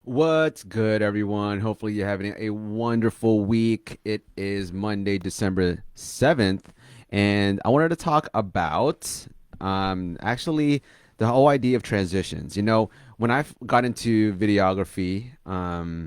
What's good, everyone? Hopefully, you're having a wonderful week. It is Monday, December 7th, and I wanted to talk about actually the whole idea of transitions. When I got into videography, a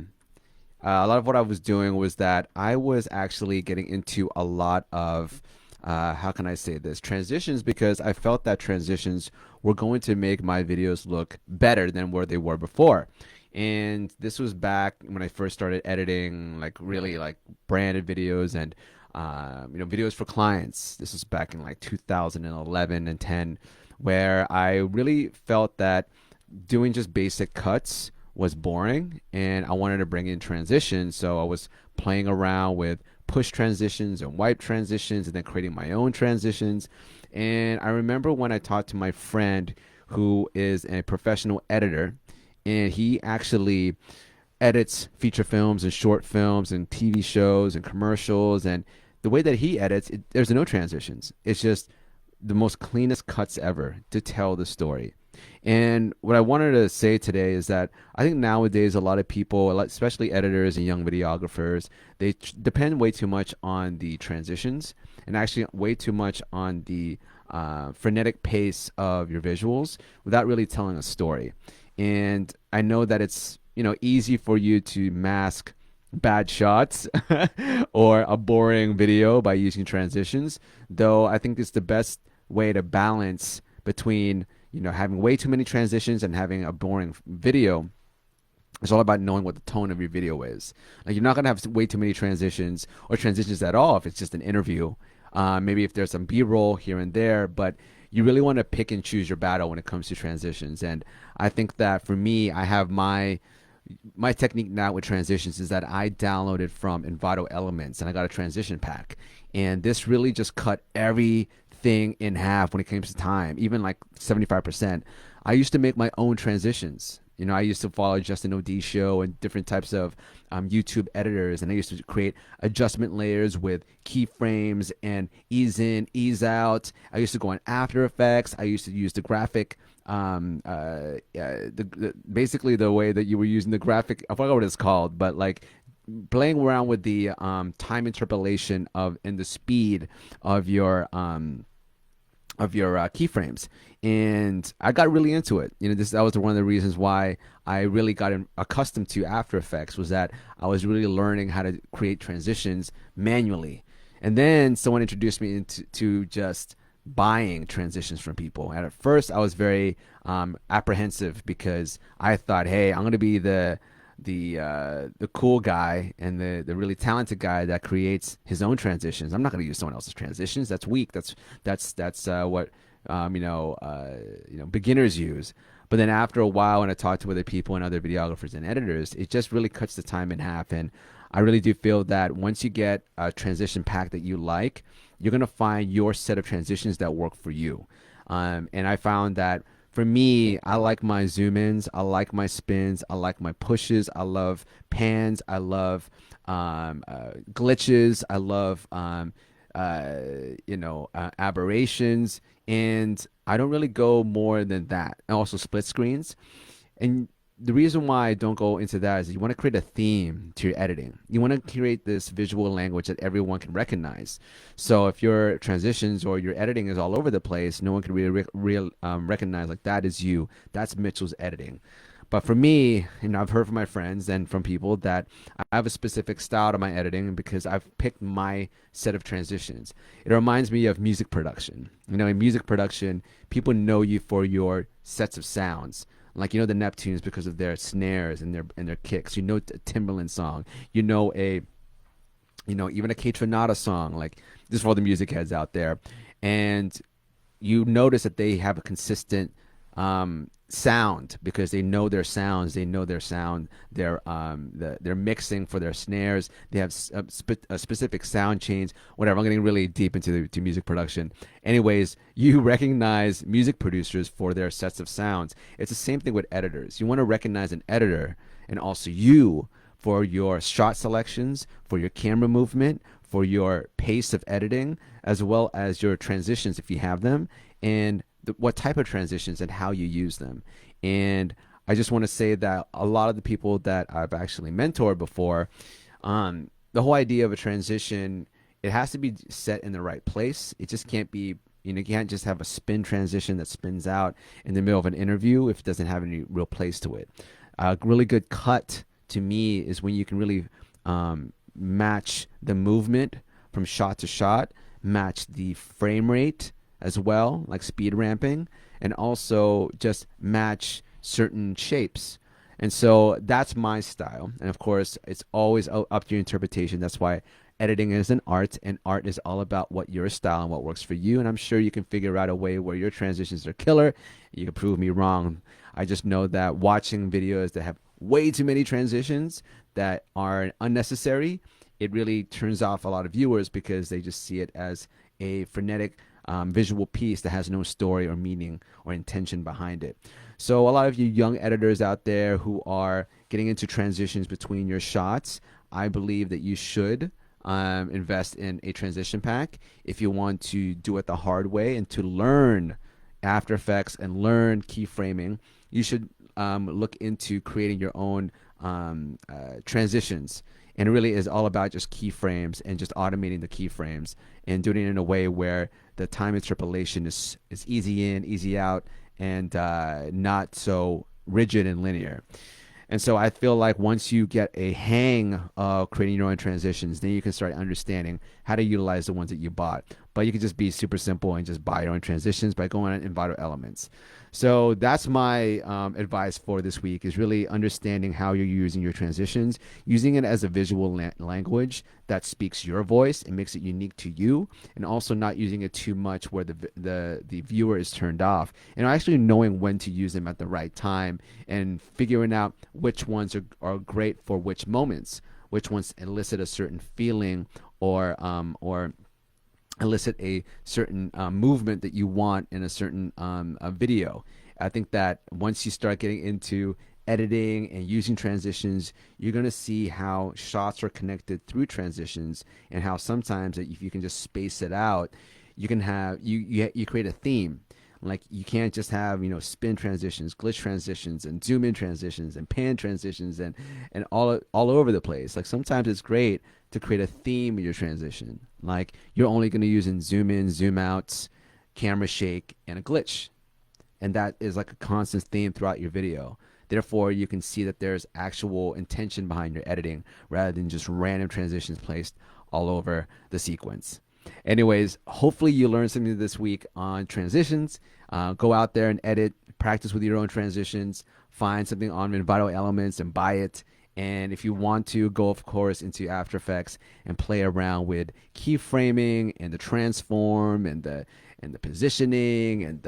lot of what I was doing was that I was actually getting into a lot of, how can I say this, transitions because I felt that transitions were going to make my videos look better than where they were before. And this was back when I first started editing, like really like branded videos and, videos for clients. This was back in like 2011 and 10, where I really felt that doing just basic cuts was boring and I wanted to bring in transitions. So I was playing around with push transitions and wipe transitions and then creating my own transitions. And I remember when I talked to my friend who is a professional editor, and he actually edits feature films and short films and TV shows and commercials. And the way that he edits, there's no transitions. It's just the most cleanest cuts ever to tell the story. And what I wanted to say today is that I think nowadays a lot of people, especially editors and young videographers, they depend way too much on the transitions and actually way too much on the frenetic pace of your visuals without really telling a story. And I know that it's easy for you to mask bad shots or a boring video by using transitions, though I think it's the best way to balance between having way too many transitions and having a boring video. It's all about knowing what the tone of your video is. Like you're not gonna have way too many transitions or transitions at all if it's just an interview. Maybe if there's some B-roll here and there, but you really want to pick and choose your battle when it comes to transitions. And I think that for me, I have my technique now with transitions is that I downloaded from Envato Elements and I got a transition pack. And this really just cut everything in half when it came to time, even like 75%. I used to make my own transitions. I used to follow Justin O'D show and different types of YouTube editors, and I used to create adjustment layers with keyframes and ease in, ease out. I used to go on After Effects. I used to use the graphic, basically the way that you were using the graphic. I forgot what it's called, but like playing around with the time interpolation of and the speed of your keyframes, and I got really into it. That was one of the reasons why I really got accustomed to After Effects, was that I was really learning how to create transitions manually. And then someone introduced me into just buying transitions from people. And at first, I was very apprehensive because I thought, hey, I'm going to be the cool guy and the really talented guy that creates his own transitions. I'm not going to use someone else's transitions. That's weak. That's what beginners use. But then after a while, when I talk to other people and other videographers and editors, it just really cuts the time in half. And I really do feel that once you get a transition pack that you like, you're going to find your set of transitions that work for you. And I found that for me, I like my zoom ins, I like my spins, I like my pushes, I love pans, I love glitches, I love aberrations, and I don't really go more than that. And also split screens. And the reason why I don't go into that is you want to create a theme to your editing. You want to create this visual language that everyone can recognize. So if your transitions or your editing is all over the place, no one can really recognize like that is you. That's Mitchell's editing. But for me, I've heard from my friends and from people that I have a specific style to my editing because I've picked my set of transitions. It reminds me of music production. In music production, people know you for your sets of sounds. Like the Neptunes because of their snares and their kicks. A Timberland song. Even a Kate Renata song. Like this is for all the music heads out there, and you notice that they have a consistent sound because they know their sounds. They know their sound. They're mixing for their snares. They have a specific sound change. Whatever. I'm getting really deep into to music production. Anyways, you recognize music producers for their sets of sounds. It's the same thing with editors. You want to recognize an editor and also you for your shot selections, for your camera movement, for your pace of editing, as well as your transitions if you have them, and what type of transitions and how you use them. And I just want to say that a lot of the people that I've actually mentored before, the whole idea of a transition, it has to be set in the right place. It just can't be, you can't just have a spin transition that spins out in the middle of an interview if it doesn't have any real place to it. A really good cut to me is when you can really match the movement from shot to shot, match the frame rate as well, like speed ramping, and also just match certain shapes. And so that's my style. And of course, it's always up to your interpretation. That's why editing is an art, and art is all about what your style and what works for you. And I'm sure you can figure out a way where your transitions are killer. You can prove me wrong. I just know that watching videos that have way too many transitions that are unnecessary, it really turns off a lot of viewers because they just see it as a frenetic visual piece that has no story or meaning or intention behind it. So a lot of you young editors out there who are getting into transitions between your shots, I believe that you should invest in a transition pack if you want to do it the hard way and to learn After Effects and learn keyframing. You should look into creating your own transitions. And it really is all about just keyframes and just automating the keyframes and doing it in a way where the time interpolation is easy in, easy out, and not so rigid and linear. And so I feel like once you get a hang of creating your own transitions, then you can start understanding how to utilize the ones that you bought. But you can just be super simple and just buy your own transitions by going on Envato Elements. So that's my advice for this week, is really understanding how you're using your transitions, using it as a visual language that speaks your voice and makes it unique to you, and also not using it too much where the viewer is turned off, and actually knowing when to use them at the right time and figuring out which ones are great for which moments, which ones elicit a certain feeling or elicit a certain movement that you want in a certain video. I think that once you start getting into editing and using transitions, you're going to see how shots are connected through transitions, and how sometimes if you can just space it out, you can have you create a theme. Like you can't just have spin transitions, glitch transitions, and zoom in transitions, and pan transitions, and all over the place. Like sometimes it's great to create a theme of your transition. Like you're only going to use in zoom in, zoom outs, camera shake, and a glitch, and that is like a constant theme throughout your video. Therefore, you can see that there's actual intention behind your editing rather than just random transitions placed all over the sequence. Anyways, hopefully you learned something this week on transitions. Go out there and edit, practice with your own transitions, find something on Envato Elements and buy it. And if you want to, go, of course, into After Effects and play around with keyframing and the transform and the positioning and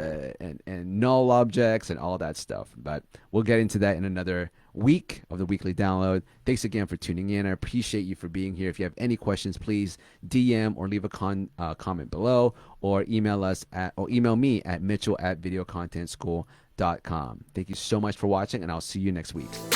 null objects and all that stuff. But we'll get into that in another week of the weekly download. Thanks again for tuning in. I appreciate you for being here. If you have any questions, please DM or leave a comment below, or email me at mitchell@videocontentschool.com. Thank you so much for watching, and I'll see you next week.